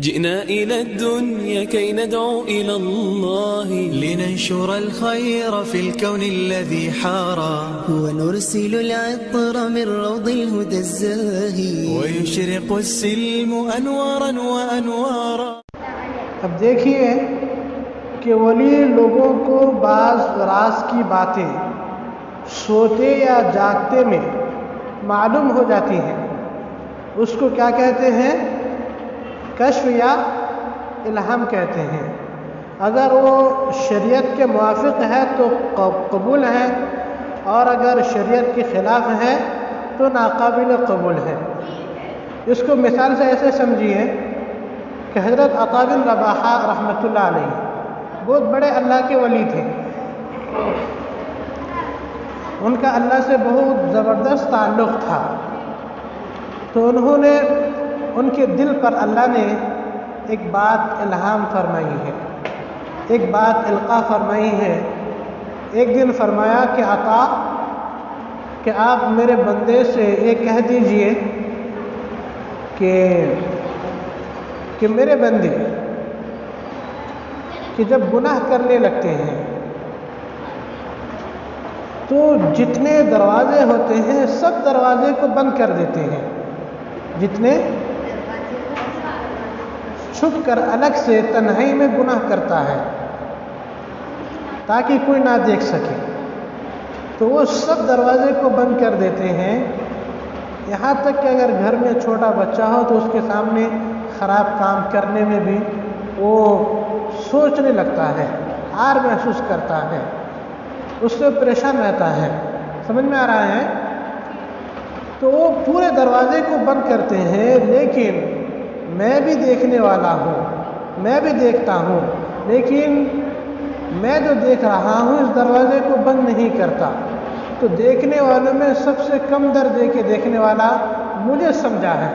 جئنا إلى الدنيا كي ندعو إلى الله لننشر الخير في الكون الذي حارى ونرسل العطر من روض الهدى الزاهي ويشرق السلم أنوارا وأنوارا. اب دیکھیے کہ ولی لوگوں کو بعض راز کی باتیں سوتے یا جاگتے میں معلوم ہو جاتی ہیں. اس کو کیا کہتے ہیں؟ کشف یا الہام کہتے ہیں. اگر وہ شریعت کے موافق ہے تو قبول ہے، اور اگر شریعت کے خلاف ہے تو ناقابل قبول ہے. اس کو مثال سے ایسے سمجھیے کہ حضرت عطا بن رباحہ رحمۃ اللہ علیہ بہت بڑے اللہ کے ولی تھے. ان کا اللہ سے بہت زبردست تعلق تھا. تو انہوں نے ان کے دل پر اللہ نے ایک بات الہام فرمائی ہے، ایک بات القاء فرمائی ہے. ایک دن فرمایا کہ عطا کہ آپ میرے بندے سے یہ کہہ دیجئے کہ میرے بندے کہ جب گناہ کرنے لگتے ہیں تو جتنے دروازے ہوتے ہیں سب دروازے کو بند کر دیتے ہیں، جتنے چھپ کر الگ سے تنہائی میں گناہ کرتا ہے تاکہ کوئی نہ دیکھ سکے. تو وہ سب دروازے کو بند کر دیتے ہیں، یہاں تک کہ اگر گھر میں چھوٹا بچہ ہو تو اس کے سامنے خراب کام کرنے میں بھی وہ سوچنے لگتا ہے، عار محسوس کرتا ہے، اس سے پریشان رہتا ہے. سمجھ میں آ رہا ہے؟ تو وہ پورے دروازے کو بند کرتے ہیں، لیکن میں بھی دیکھنے والا ہوں، میں بھی دیکھتا ہوں، لیکن میں جو دیکھ رہا ہوں اس دروازے کو بند نہیں کرتا. تو دیکھنے والوں میں سب سے کم درجے کے دیکھنے والا مجھے سمجھا ہے.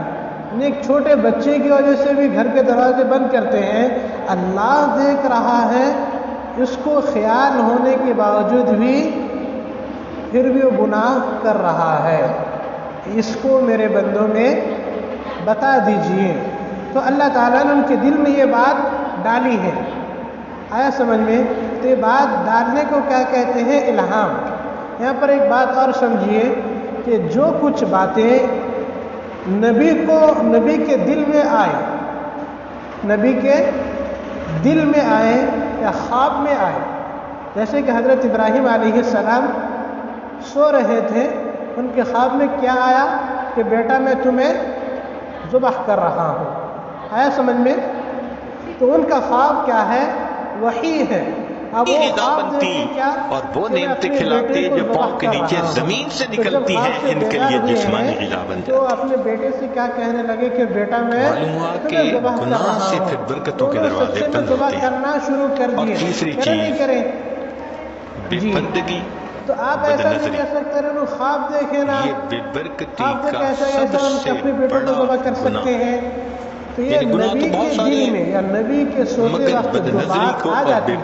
ایک چھوٹے بچے کی وجہ سے بھی گھر کے دروازے بند کرتے ہیں. اللہ دیکھ رہا ہے، اس کو خیال ہونے کے باوجود بھی پھر بھی وہ گناہ کر رہا ہے. اس کو میرے بندوں میں بتا دیجئے. تو اللہ تعالیٰ نے ان کے دل میں یہ بات ڈالی ہے. آیا سمجھ میں؟ تو یہ بات ڈالنے کو کیا کہتے ہیں؟ الہام. یہاں پر ایک بات اور سمجھیے کہ جو کچھ باتیں نبی کے دل میں آئے، نبی کے دل میں آئے یا خواب میں آئے، جیسے کہ حضرت ابراہیم علیہ السلام سو رہے تھے، ان کے خواب میں کیا آیا کہ بیٹا میں تمہیں ذبح کر رہا ہوں. آیا سمجھ میں؟ تو ان کا خواب کیا ہے؟ وحی ہے. اب وہ غذا بنتی اور وہ نعمتیں کھلاتے جو پاؤں کے نیچے زمین سے نکلتی ہیں، ان کے لیے جسمانی غذا بن جاتی. تو اپنے بیٹے سے کیا کہنے لگے کہ بیٹا میں معلوم ہوا کہ گناہ سے پھر برکتوں کے دروازے بند ہوتے ہیں. کرنا شروع کر اور دیے. تیسری نہیں کریں بے پردگی، تو آپ ایسا نہیں کہہ سکتے رہے خواب دیکھیں نا، یہ بے برکتی خواب کا کیسا سب ہم سے اپنے بیٹوں کو ذبح کر سکتے ہیں. تو یہ نبی کے دل میں یا نبی کے سوتے وقت جو بات آ جاتی ہے،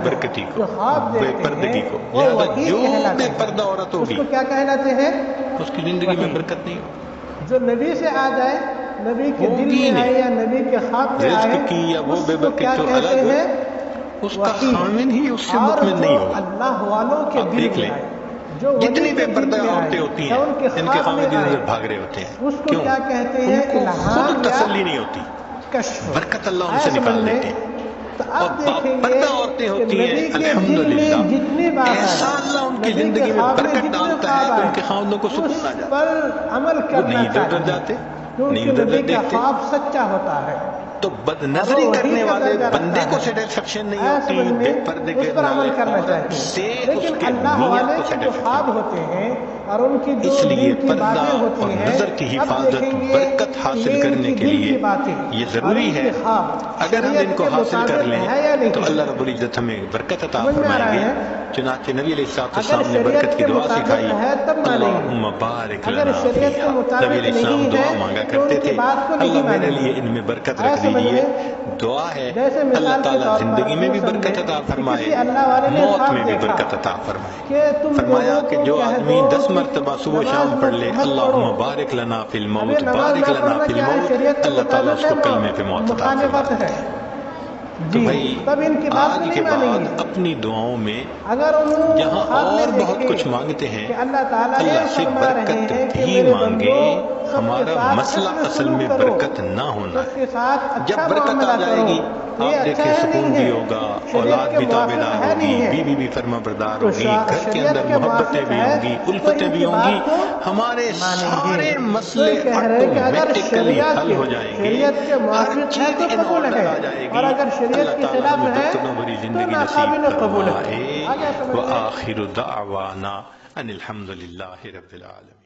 جو خواب دیکھتے ہیں، وہ وحی کہلاتے ہیں. پردہ عورت اس کو کیا کہلاتے ہیں؟ اس کی زندگی میں برکت نہیں ہوگی. جو نبی سے آ جائے، نبی کے دل میں آئے یا نبی کے خواب میں آئے، اس کو کیا کہتے ہیں؟ اس کا خامن ہی اس سے مطمئن نہیں ہوگا. اللہ والوں کے دل میں آئے، جو جتنی بے پردہ عورتیں ہوتی ہیں ان کے خامن ادھر بھاگ رہے ہوتے ہیں. اس کو کیا کہتے ہیں؟ الہام خود تسلی نہیں ہوتی، کشف. برکت اللہ ان سے نکال دیتے ہیں. تو آپ دیکھیں گے پردہ عورتیں ہوتی ہیں، نبی کے دل میں الحمدللہ جتنی بات ایسا اللہ ان کی زندگی میں برکت ڈالتا ہے کہ ان کے خاندوں کو سکون آ جاتا ہے. پر عمل کرنا نہیں ادھر جاتے، نہیں ادھر نبی کا دیکھتے. خواب سچا ہوتا ہے. تو بد نظری کرنے والے بندے کو سیٹسفیکشن نہیں ہوتی، بے پردے کے عورت سے اس کے میاں کو سیٹسفیکشن. خواب ہوتے ہیں اور ان کی جو اس لیے دل کی پردہ باتیں ہوتی اور ہیں، نظر کی حفاظت، برکت حاصل کرنے کے لیے یہ ضروری ہے. اگر ہم ان کو حاصل کر لیں تو اللہ رب العزت ہمیں برکت عطا فرمائیں گے. چنانچہ نبی علیہ السلام نے برکت کی دعا سکھائی، اللہم بارک لنا فیہا. نبی علیہ السلام دعا مانگا کرتے تھے، اللہ میرے لیے ان میں برکت رکھ دیجئے. دعا ہے اللہ تعالیٰ زندگی میں بھی برکت عطا فرمائے، موت میں بھی برکت عطا فرمائے. فرمایا کہ جو آدمی 10 مرتبہ صبح شام پڑھ لے اللہم بارک لنا فی الموت بارک لنا فی الموت، اللہ تعالیٰ اس کو کلمے پہ موت عطا فرماتا ہے۔ تو بھائی آج کے بعد اپنی دعاؤں میں جہاں اور بہت کچھ مانگتے ہیں اللہ سے برکت بھی مانگیں۔ ہمارا مسئلہ اصل میں برکت نہ ہونا ہے۔ جب برکت آ جائے گی آپ دیکھیں سکون بھی ہوگا، اولاد بھی تابعدار ہوگی، بیوی بھی فرما بردار ہوگی، گھر کے اندر محبتیں بھی ہوں گی، الفتیں بھی ہوں گی، ہمارے سارے مسئلے آٹومیٹکلی حل ہو جائیں گے، ہر چیز ان آرڈر آ جائے گی۔ اللہ تعالیٰ ہمیں برکتوں بھری زندگی نصیب فرمائے۔ وآخر دعوانا ان الحمد للہ رب العالمین۔